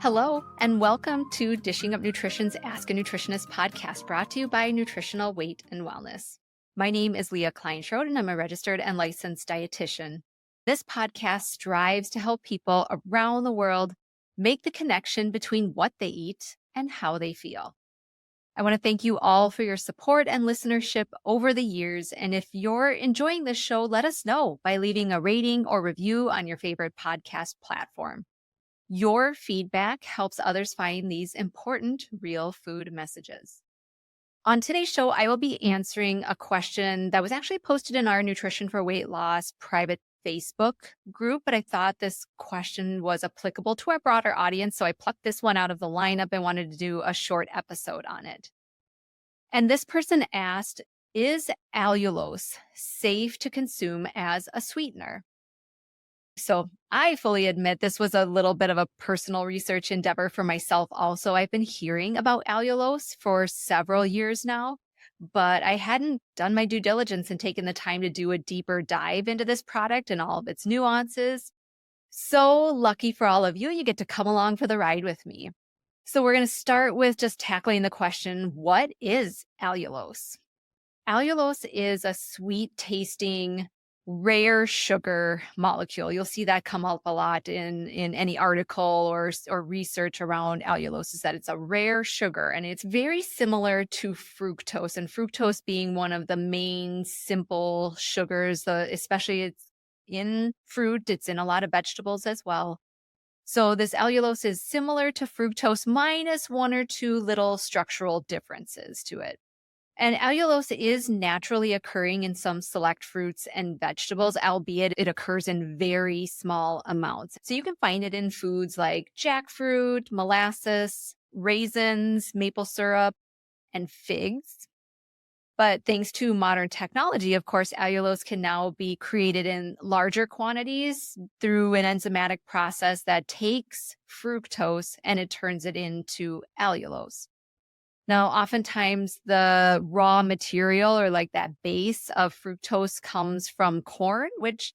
Hello, and welcome to Dishing Up Nutrition's Ask a Nutritionist podcast, brought to you by Nutritional Weight and Wellness. My name is Leah Kleinschrodt, and I'm a registered and licensed dietitian. This podcast strives to help people around the world make the connection between what they eat and how they feel. I want to thank you all for your support and listenership over the years. And if you're enjoying this show, let us know by leaving a rating or review on your favorite podcast platform. Your feedback helps others find these important real food messages. On today's show, I will be answering a question that was actually posted in our Nutrition for Weight Loss private Facebook group, but I thought this question was applicable to our broader audience, so I plucked this one out of the lineup and wanted to do a short episode on it. And this person asked, is allulose safe to consume as a sweetener? So I fully admit this was a little bit of a personal research endeavor for myself also. I've been hearing about allulose for several years now, but I hadn't done my due diligence and taken the time to do a deeper dive into this product and all of its nuances. So lucky for all of you, you get to come along for the ride with me. So we're going to start with just tackling the question, what is allulose? Allulose is a sweet tasting rare sugar molecule. You'll see that come up a lot in any article or research around allulose, is that it's a rare sugar and it's very similar to fructose, and fructose being one of the main simple sugars, especially it's in fruit, it's in a lot of vegetables as well. So this allulose is similar to fructose minus one or two little structural differences to it. And allulose is naturally occurring in some select fruits and vegetables, albeit it occurs in very small amounts. So you can find it in foods like jackfruit, molasses, raisins, maple syrup, and figs. But thanks to modern technology, of course, allulose can now be created in larger quantities through an enzymatic process that takes fructose and it turns it into allulose. Now, oftentimes the raw material or like that base of fructose comes from corn, which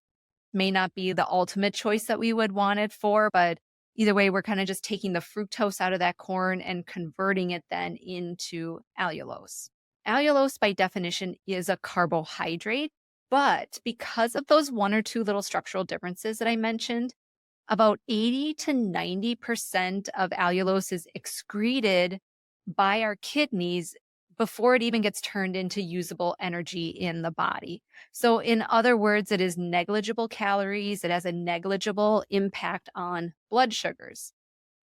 may not be the ultimate choice that we would want it for. But either way, we're kind of just taking the fructose out of that corn and converting it then into allulose. Allulose, by definition, is a carbohydrate. But because of those one or two little structural differences that I mentioned, about 80 to 90% of allulose is excreted by our kidneys before it even gets turned into usable energy in the body. So in other words, it is negligible calories. It has a negligible impact on blood sugars.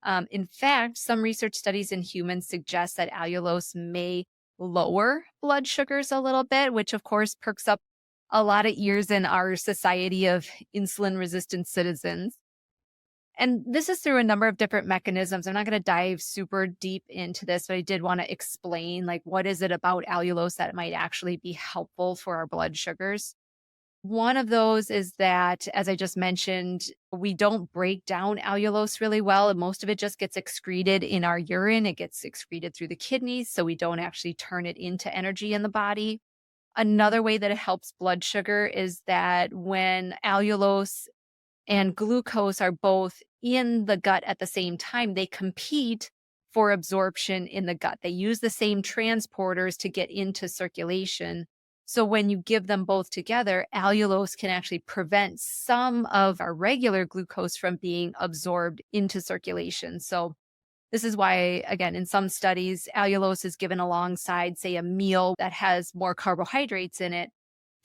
In fact, some research studies in humans suggest that allulose may lower blood sugars a little bit, which of course perks up a lot of ears in our society of insulin-resistant citizens. And this is through a number of different mechanisms. I'm not going to dive super deep into this, but I did want to explain, like, what is it about allulose that might actually be helpful for our blood sugars? One of those is that, as I just mentioned, we don't break down allulose really well, and most of it just gets excreted in our urine. It gets excreted through the kidneys, so we don't actually turn it into energy in the body. Another way that it helps blood sugar is that when allulose and glucose are both in the gut at the same time, they compete for absorption in the gut. They use the same transporters to get into circulation. So when you give them both together, allulose can actually prevent some of our regular glucose from being absorbed into circulation. So this is why, again, in some studies, allulose is given alongside, say, a meal that has more carbohydrates in it.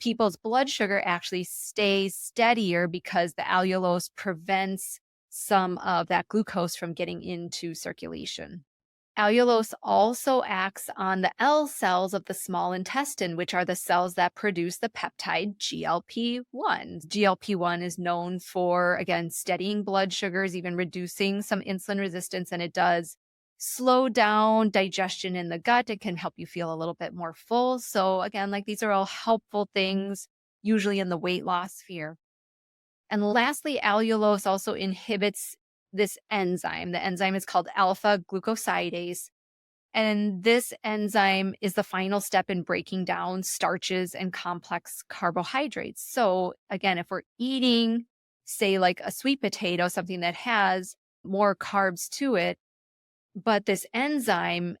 People's blood sugar actually stays steadier because the allulose prevents some of that glucose from getting into circulation. Allulose also acts on the L cells of the small intestine, which are the cells that produce the peptide GLP-1. GLP-1 is known for, again, steadying blood sugars, even reducing some insulin resistance, and it does slow down digestion in the gut. It can help you feel a little bit more full. So again, like, these are all helpful things, usually in the weight loss sphere. And lastly, allulose also inhibits this enzyme. The enzyme is called alpha glucosidase. And this enzyme is the final step in breaking down starches and complex carbohydrates. So again, if we're eating, say, like a sweet potato, something that has more carbs to it, but this enzyme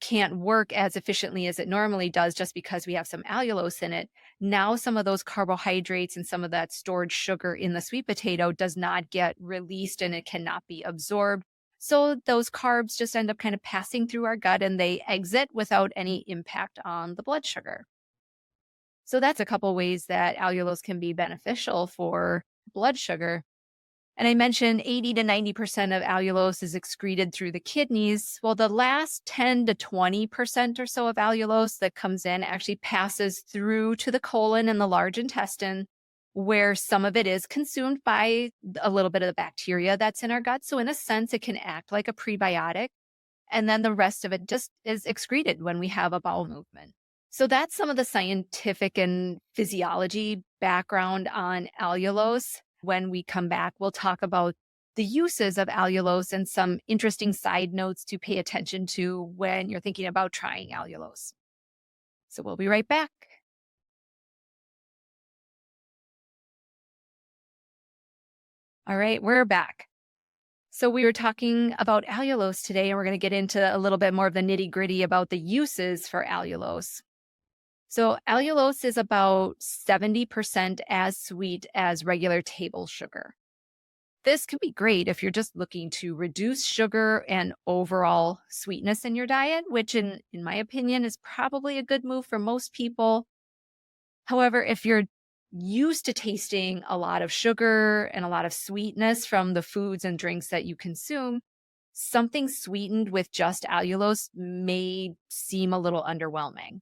can't work as efficiently as it normally does just because we have some allulose in it. Now, some of those carbohydrates and some of that stored sugar in the sweet potato does not get released and it cannot be absorbed. So, those carbs just end up kind of passing through our gut and they exit without any impact on the blood sugar. So, that's a couple ways that allulose can be beneficial for blood sugar. And I mentioned 80 to 90% of allulose is excreted through the kidneys. Well, the last 10 to 20% or so of allulose that comes in actually passes through to the colon and the large intestine, where some of it is consumed by a little bit of the bacteria that's in our gut. So, in a sense, it can act like a prebiotic. And then the rest of it just is excreted when we have a bowel movement. So that's some of the scientific and physiology background on allulose. When we come back, we'll talk about the uses of allulose and some interesting side notes to pay attention to when you're thinking about trying allulose. So we'll be right back. All right, we're back. So we were talking about allulose today, and we're going to get into a little bit more of the nitty gritty about the uses for allulose. So allulose is about 70% as sweet as regular table sugar. This can be great if you're just looking to reduce sugar and overall sweetness in your diet, which in my opinion is probably a good move for most people. However, if you're used to tasting a lot of sugar and a lot of sweetness from the foods and drinks that you consume, something sweetened with just allulose may seem a little underwhelming.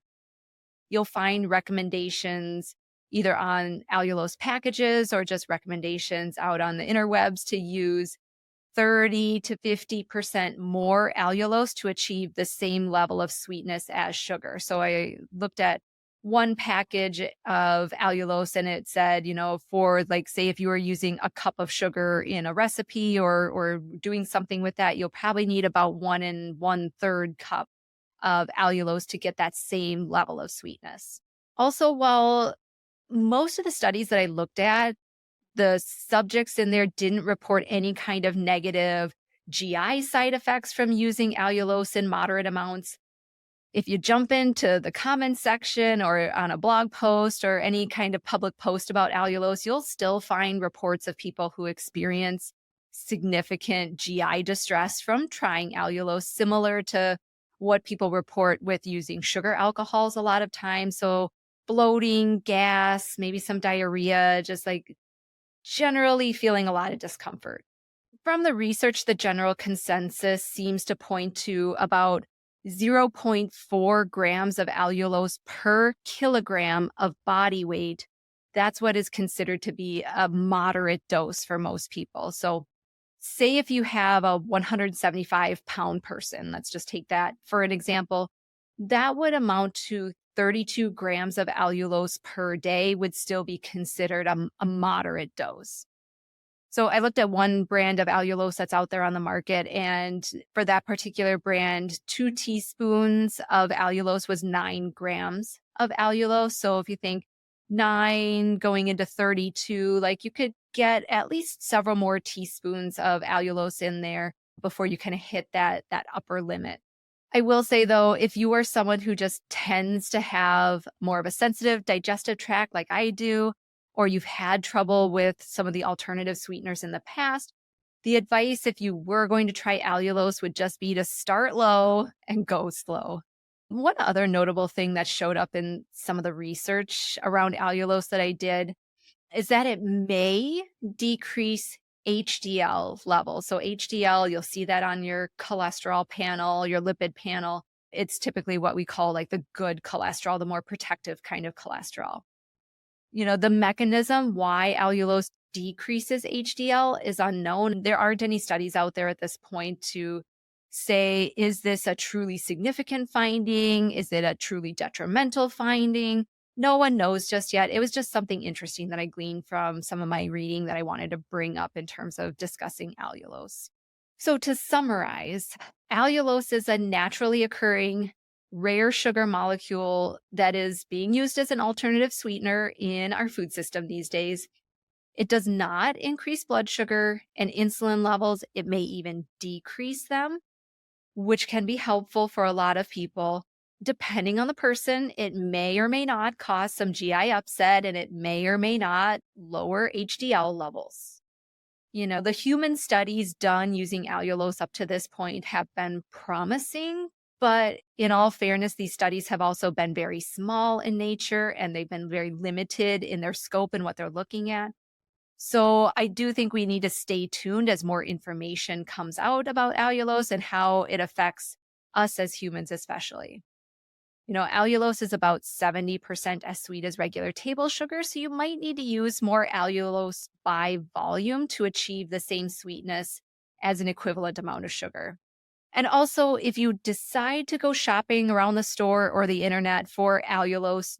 You'll find recommendations either on allulose packages or just recommendations out on the interwebs to use 30 to 50% more allulose to achieve the same level of sweetness as sugar. So I looked at one package of allulose and it said, for like, say, if you were using a cup of sugar in a recipe or doing something with that, you'll probably need about 1 1/3 cup of allulose to get that same level of sweetness. Also, while most of the studies that I looked at, the subjects in there didn't report any kind of negative GI side effects from using allulose in moderate amounts. If you jump into the comments section or on a blog post or any kind of public post about allulose, you'll still find reports of people who experience significant GI distress from trying allulose, similar to what people report with using sugar alcohols a lot of times. So bloating, gas, maybe some diarrhea, just like generally feeling a lot of discomfort. From the research, the general consensus seems to point to about zero point 0.4 grams of allulose per kilogram of body weight. That's what is considered to be a moderate dose for most people. So, say if you have a 175-pound person, let's just take that for an example, that would amount to 32 grams of allulose per day would still be considered a moderate dose. So I looked at one brand of allulose that's out there on the market, and for that particular brand, 2 teaspoons of allulose was 9 grams of allulose. So if you think 9 going into 32, like you could get at least several more teaspoons of allulose in there before you kind of hit that upper limit. I will say though, if you are someone who just tends to have more of a sensitive digestive tract like I do, or you've had trouble with some of the alternative sweeteners in the past, the advice if you were going to try allulose would just be to start low and go slow. One other notable thing that showed up in some of the research around allulose that I did is that it may decrease HDL levels. So HDL, you'll see that on your cholesterol panel, your lipid panel. It's typically what we call like the good cholesterol, the more protective kind of cholesterol. The mechanism why allulose decreases HDL is unknown. There aren't any studies out there at this point to say, is this a truly significant finding? Is it a truly detrimental finding? No one knows just yet. It was just something interesting that I gleaned from some of my reading that I wanted to bring up in terms of discussing allulose. So to summarize, allulose is a naturally occurring rare sugar molecule that is being used as an alternative sweetener in our food system these days. It does not increase blood sugar and insulin levels. It may even decrease them, which can be helpful for a lot of people. Depending on the person, it may or may not cause some GI upset, and it may or may not lower HDL levels. The human studies done using allulose up to this point have been promising, but in all fairness, these studies have also been very small in nature and they've been very limited in their scope and what they're looking at. So I do think we need to stay tuned as more information comes out about allulose and how it affects us as humans, especially. Allulose is about 70% as sweet as regular table sugar, so you might need to use more allulose by volume to achieve the same sweetness as an equivalent amount of sugar. And also, if you decide to go shopping around the store or the internet for allulose,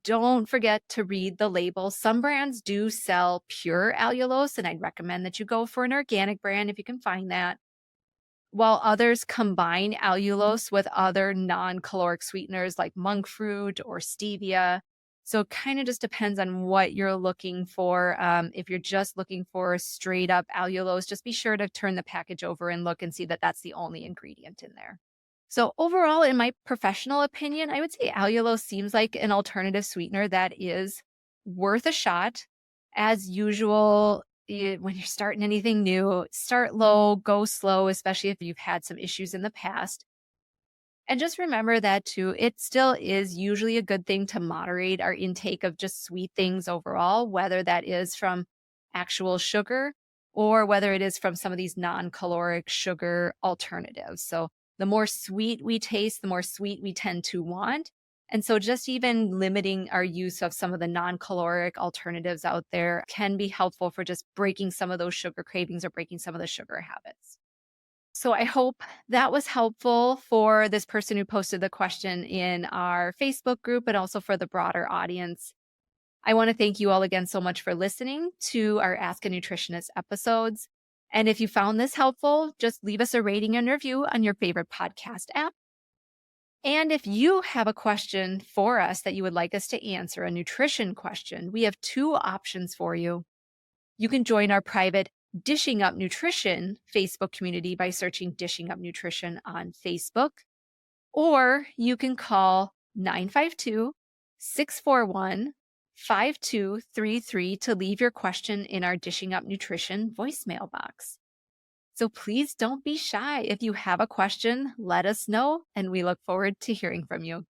don't forget to read the label. Some brands do sell pure allulose, and I'd recommend that you go for an organic brand if you can find that, while others combine allulose with other non-caloric sweeteners like monk fruit or stevia. So it kind of just depends on what you're looking for. If you're just looking for straight up allulose, just be sure to turn the package over and look and see that that's the only ingredient in there. So overall, in my professional opinion, I would say allulose seems like an alternative sweetener that is worth a shot. As usual, when you're starting anything new, start low, go slow, especially if you've had some issues in the past. And just remember that too, it still is usually a good thing to moderate our intake of just sweet things overall, whether that is from actual sugar or whether it is from some of these non-caloric sugar alternatives. So the more sweet we taste, the more sweet we tend to want. And so just even limiting our use of some of the non-caloric alternatives out there can be helpful for just breaking some of those sugar cravings or breaking some of the sugar habits. So I hope that was helpful for this person who posted the question in our Facebook group, but also for the broader audience. I want to thank you all again so much for listening to our Ask a Nutritionist episodes. And if you found this helpful, just leave us a rating and review on your favorite podcast app. And if you have a question for us that you would like us to answer, a nutrition question, we have two options for you. You can join our private Dishing Up Nutrition Facebook community by searching Dishing Up Nutrition on Facebook, or you can call 952-641-5233 to leave your question in our Dishing Up Nutrition voicemail box. So please don't be shy. If you have a question, let us know, and we look forward to hearing from you.